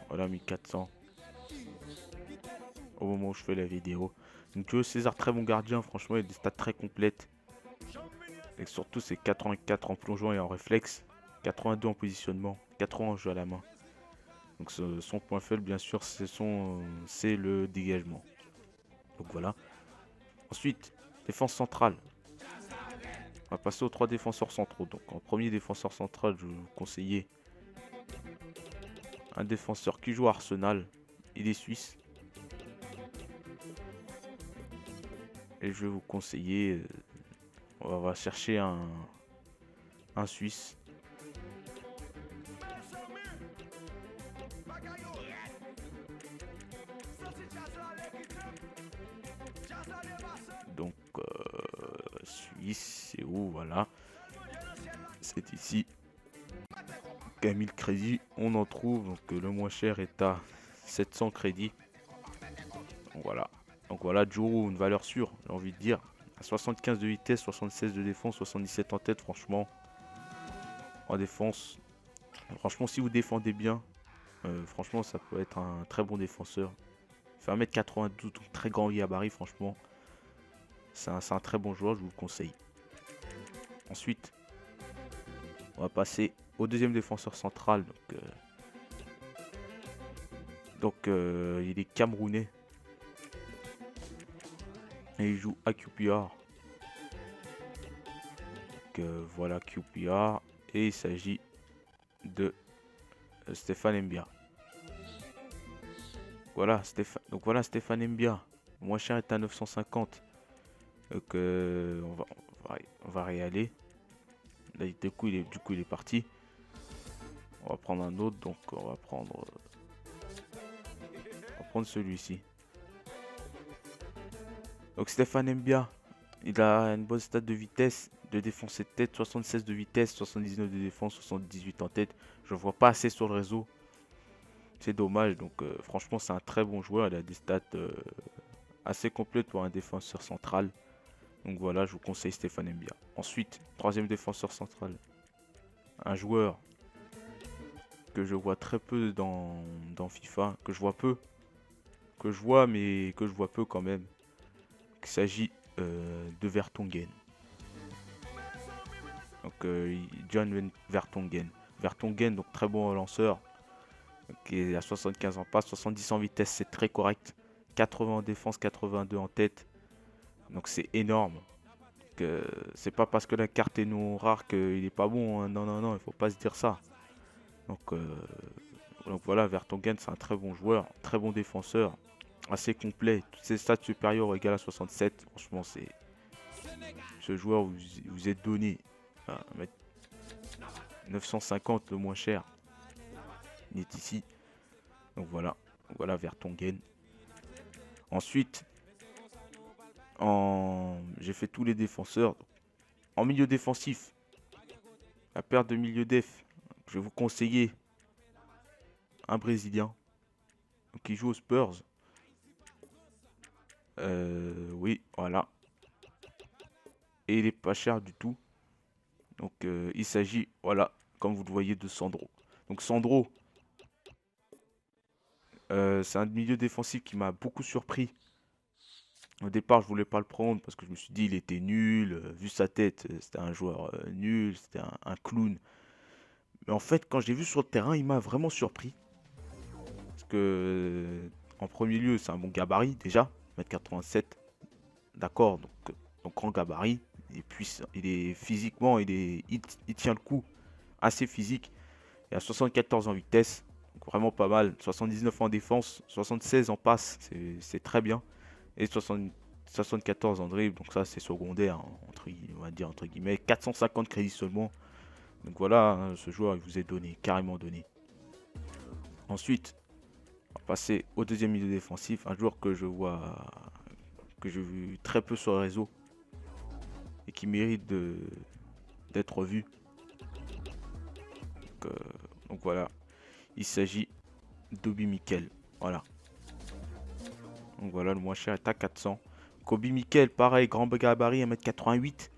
Voilà, 1400 au moment où je fais la vidéo. Donc Julio César, très bon gardien, franchement, il a des stats très complètes. Et surtout, c'est 84 en plongeon et en réflexe, 82 en positionnement, 80 en jeu à la main. Donc son point faible, bien sûr, c'est le dégagement. Donc voilà. Ensuite, défense centrale. On va passer aux trois défenseurs centraux. Donc en premier défenseur central, je vais vous conseiller un défenseur qui joue à Arsenal. Il est suisse. Et je vais vous conseiller, on va chercher un Suisse. Donc Suisse, c'est où? Voilà. C'est ici. Camille crédits, on en trouve. Donc le moins cher est à 700 crédits. Donc voilà, Djourou, une valeur sûre, j'ai envie de dire. À 75 de vitesse, 76 de défense, 77 en tête, franchement. En défense, franchement, si vous défendez bien, franchement, ça peut être un très bon défenseur. Il fait 1m92, donc très grand gabarit, franchement. C'est un très bon joueur, je vous le conseille. Ensuite, on va passer au deuxième défenseur central. Il est camerounais. Et il joue à QPR. Voilà QPR. Et il s'agit de Stéphane Mbia. Donc voilà Stéphane Mbia. Moins cher est à 950. Donc on va y aller. Là, du coup, il est parti. On va prendre un autre. Donc on va prendre celui-ci. Donc Stéphane Mbia. Il a une bonne stat de vitesse, de défense et de tête, 76 de vitesse, 79 de défense, 78 en tête. Je ne vois pas assez sur le réseau. C'est dommage. Donc franchement, c'est un très bon joueur. Il a des stats assez complètes pour un défenseur central. Donc voilà, je vous conseille Stéphane Mbia. Ensuite, troisième défenseur central. Un joueur que je vois très peu dans FIFA, que je vois peu, que je vois mais que je vois peu quand même. Il s'agit de Vertonghen. Donc John Vertonghen. Vertonghen, donc très bon lanceur, qui est à 75 en passe, 70 en vitesse, c'est très correct. 80 en défense, 82 en tête. Donc c'est énorme. C'est pas parce que la carte est non rare qu'il est pas bon, hein. Non, non, non, il faut pas se dire ça. Donc, voilà, Vertonghen, c'est un très bon joueur, très bon défenseur, assez complet. Toutes ses stats supérieures ou égales à 67. Franchement, c'est ce joueur vous êtes donné. 950 le moins cher. Il est ici. Donc voilà Vertonghen. Ensuite, j'ai fait tous les défenseurs. En milieu défensif, la paire de milieu def, je vais vous conseiller un Brésilien qui joue aux Spurs. Oui, voilà. Et il est pas cher du tout. Donc il s'agit, voilà, comme vous le voyez, de Sandro. Donc Sandro, c'est un milieu défensif qui m'a beaucoup surpris. Au départ, je voulais pas le prendre parce que je me suis dit il était nul. Vu sa tête, c'était un joueur nul, c'était un clown. Mais en fait, quand j'ai vu sur le terrain, il m'a vraiment surpris. Parce que, en premier lieu, c'est un bon gabarit déjà, 1m87. D'accord, donc grand gabarit. Il est puissant, il est physiquement, il tient le coup, assez physique. Il a 74 en vitesse, donc vraiment pas mal. 79 en défense, 76 en passe, c'est très bien. Et 74 en dribble, donc ça c'est secondaire, hein, on va dire entre guillemets. 450 crédits seulement. Donc voilà, hein, ce joueur il vous est donné, carrément donné. Ensuite, on va passer au deuxième milieu défensif, un joueur que j'ai vu très peu sur le réseau et qui mérite d'être vu. Donc voilà, il s'agit d'Obi Mikel. Voilà. Donc voilà, le moins cher est à 400. Kobe Mikel, pareil, grand gabarit, 1m88.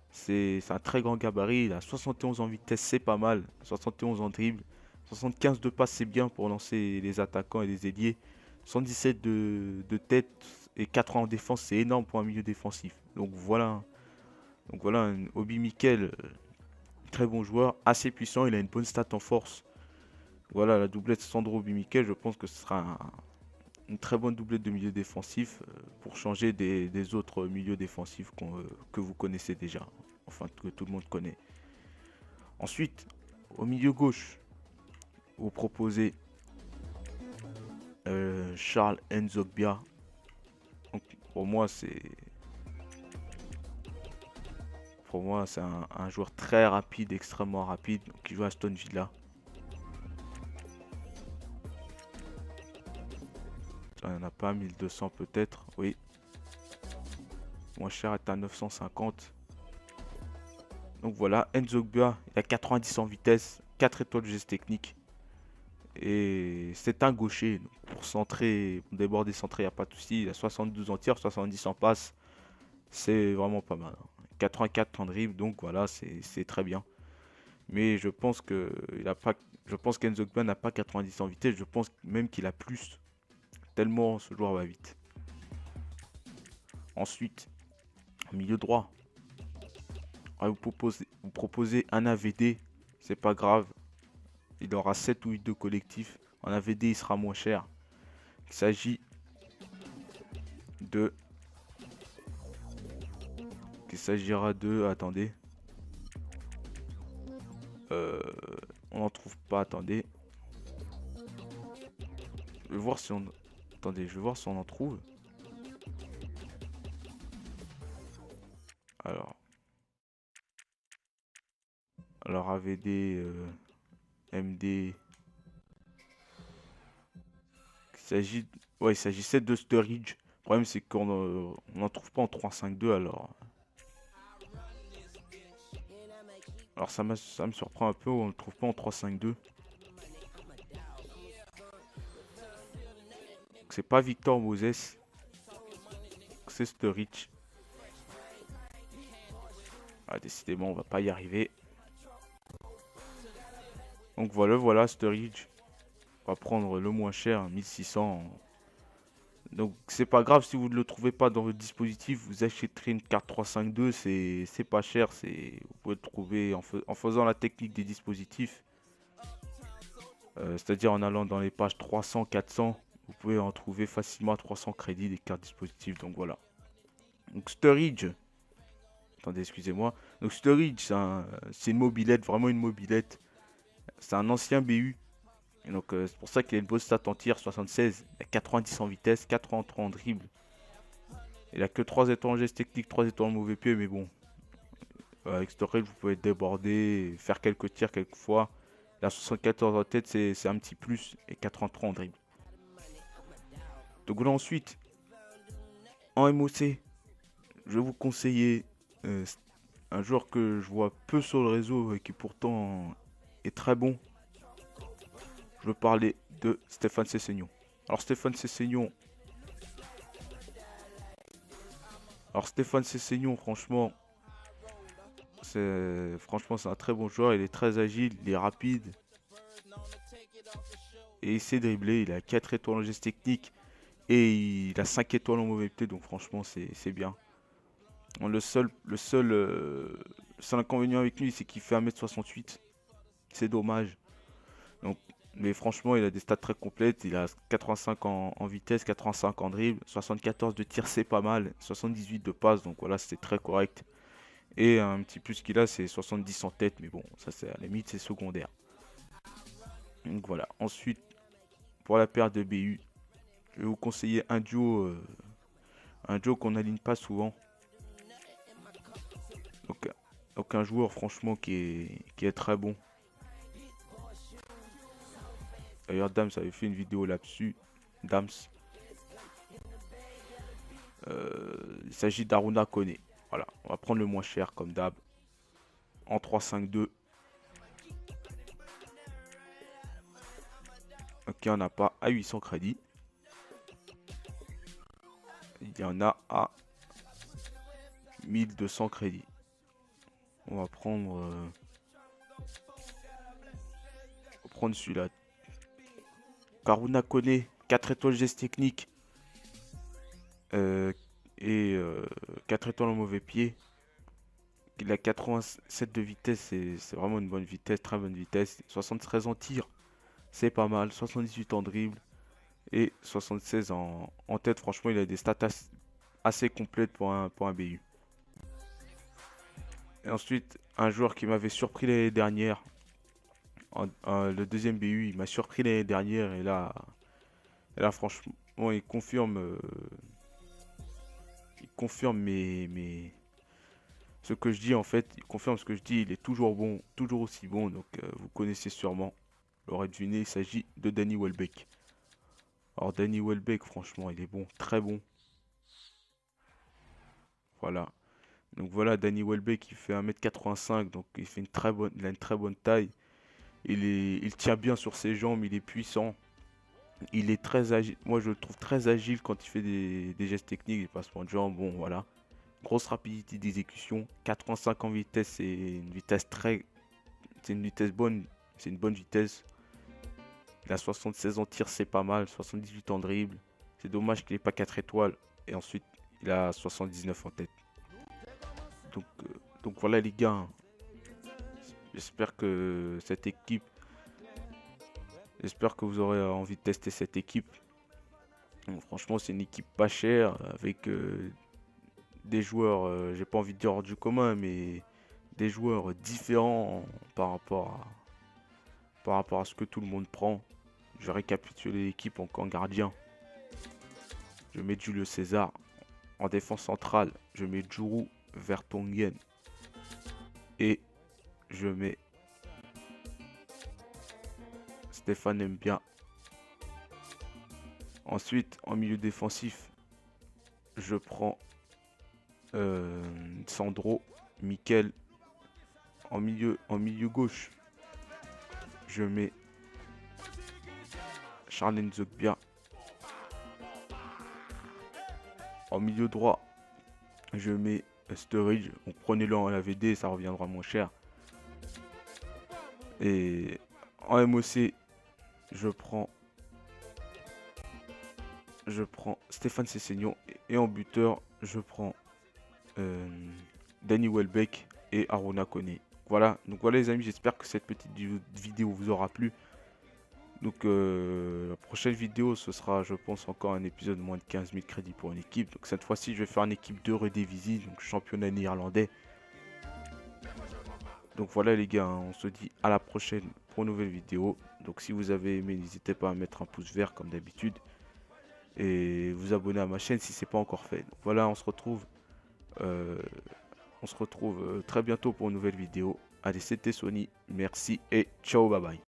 C'est un très grand gabarit. Il a 71 en vitesse, c'est pas mal. 71 en dribble. 75 de passe, c'est bien pour lancer les attaquants et les ailiers. 77 de tête et 80 en défense, c'est énorme pour un milieu défensif. Donc voilà un Obi Mikel, très bon joueur, assez puissant, il a une bonne stat en force. Voilà, la doublette Sandro Obi Mikel, je pense que ce sera une très bonne doublette de milieu défensif pour changer des autres milieux défensifs que vous connaissez déjà. Enfin, que tout le monde connaît. Ensuite, au milieu gauche, vous proposez Charles Nzogbia. Donc, pour moi, c'est un joueur très rapide, extrêmement rapide, qui joue à Aston Villa. Il n'y en a pas, 1200 peut-être, oui. Moins cher est à 950. Donc voilà, Nzogbia, il a 90 en vitesse, 4 étoiles de geste technique. Et c'est un gaucher. Donc pour centrer, pour déborder centré, il n'y a pas de souci. Il a 72 en tir, 70 en passe. C'est vraiment pas mal. 84 en dribble, donc voilà, c'est très bien. Mais je pense qu'Nzogbia n'a pas 90 en vitesse. Je pense même qu'il a plus. Tellement ce joueur va vite. Ensuite, milieu droit. Vous proposez un AVD. C'est pas grave. Il aura 7 ou 8 de collectif. En AVD, il sera moins cher. Il s'agit de... Il s'agira de... Attendez. On n'en trouve pas. Attendez. Je vais voir si on... Attendez, je vais voir si on en trouve. Alors... Alors AVD... MD... Il s'agissait de Sturridge. Le problème, c'est qu'on n'en trouve pas en 3-5-2, alors... Alors ça me surprend un peu, on ne le trouve pas en 3-5-2. C'est pas Victor Moses. C'est Sturridge. Ah, décidément, on va pas y arriver. Donc voilà Sturridge. On va prendre le moins cher, 1600. Donc c'est pas grave si vous ne le trouvez pas dans votre dispositif, vous achèterez une carte 352, c'est pas cher, vous pouvez le trouver en faisant la technique des dispositifs. C'est-à-dire en allant dans les pages 300, 400, vous pouvez en trouver facilement à 300 crédits des cartes dispositifs, donc voilà. Donc Sturridge, attendez, excusez-moi. Donc Sturridge, c'est une mobilette, vraiment une mobilette. C'est un ancien BU. Et donc c'est pour ça qu'il a une bonne stat en tir, 76. Il a 90 en vitesse, 83 en dribble. Il a que 3 étoiles en geste technique, 3 étoiles en mauvais pied, mais bon. Avec Sturridge, vous pouvez déborder, faire quelques tirs quelquefois. Il a 74 en tête, c'est un petit plus. Et 83 en dribble. Donc là ensuite, en MOC, je vais vous conseiller un joueur que je vois peu sur le réseau et qui pourtant est très bon. Je veux parler de Stéphane Sessegnon. Alors Stéphane Sessegnon, franchement, c'est un très bon joueur. Il est très agile, il est rapide. Et il sait dribbler. Il a 4 étoiles en geste technique. Et il a 5 étoiles en mauvais pied. Donc franchement, c'est bien. Le seul inconvénient avec lui, c'est qu'il fait 1m68. C'est dommage. Donc, mais franchement, il a des stats très complètes. Il a 85 en vitesse, 85 en dribble, 74 de tir, c'est pas mal. 78 de passe, donc voilà, c'est très correct. Et un petit plus qu'il a, c'est 70 en tête. Mais bon, ça, c'est à la limite, c'est secondaire. Donc voilà. Ensuite, pour la paire de BU, je vais vous conseiller un duo qu'on n'aligne pas souvent. Donc un joueur, franchement, qui est très bon. D'ailleurs, Dams avait fait une vidéo là-dessus. Dams. Il s'agit d'Aruna Kone. Voilà, on va prendre le moins cher comme d'hab. En 3-5-2. Ok, il n'y en a pas à 800 crédits. Il y en a à 1200 crédits. On va prendre prendre celui-là. Karuna Kone, 4 étoiles geste technique. euh, et 4 étoiles en mauvais pied. Il a 87 de vitesse, c'est vraiment une bonne vitesse, très bonne vitesse. 73 en tir, c'est pas mal. 78 en dribble et 76 en tête. Franchement, il a des stats assez complètes pour un BU. Et ensuite, un joueur qui m'avait surpris l'année dernière. Le deuxième BU, il m'a surpris l'année dernière. Et là franchement, il confirme ce que je dis en fait. Il confirme ce que je dis. Il est toujours bon, toujours aussi bon. Donc, vous connaissez sûrement. Vous l'aurez deviné, il s'agit de Danny Welbeck. Alors, Danny Welbeck, franchement, il est bon, très bon. Voilà. Donc voilà, Danny Welbeck, il fait 1m85, donc il a une très bonne taille. Il tient bien sur ses jambes, il est puissant. Il est très agile. Moi, je le trouve très agile quand il fait des gestes techniques, des passements de jambes. Bon, voilà. Grosse rapidité d'exécution. 85 en vitesse, c'est une vitesse bonne. C'est une bonne vitesse. Il a 76 en tir, c'est pas mal. 78 en dribble. C'est dommage qu'il n'ait pas 4 étoiles. Et ensuite, il a 79 en tête. Donc, euh, donc voilà les gars. J'espère que cette équipe, j'espère que vous aurez envie de tester cette équipe. Donc, franchement, c'est une équipe pas chère avec des joueurs, j'ai pas envie de dire hors du commun, mais des joueurs différents par rapport à ce que tout le monde prend. Je vais récapituler l'équipe en gardien. Je mets Julio César. En défense centrale, je mets Juru Vertonghen. Et je mets Stéphane Mbia. Ensuite, en milieu défensif, je prends Sandro, Mikel. En milieu gauche, je mets Charles Nzokbia. En milieu droit, je mets Sturridge. Donc prenez-le en AVD, ça reviendra moins cher. Et en MOC, je prends Stéphane Sessegnon. Et en buteur, je prends Danny Welbeck et Aruna Kone. Voilà, donc voilà les amis, j'espère que cette petite vidéo vous aura plu. Donc la prochaine vidéo, ce sera je pense encore un épisode de moins de 15 000 crédits pour une équipe. Donc cette fois-ci, je vais faire une équipe de Redivisi, donc championnat néerlandais. Donc voilà les gars, on se dit à la prochaine pour une nouvelle vidéo. Donc si vous avez aimé, n'hésitez pas à mettre un pouce vert comme d'habitude. Et vous abonner à ma chaîne si ce n'est pas encore fait. Donc voilà, euh, on se retrouve très bientôt pour une nouvelle vidéo. Allez, c'était Sony, merci et ciao, bye bye.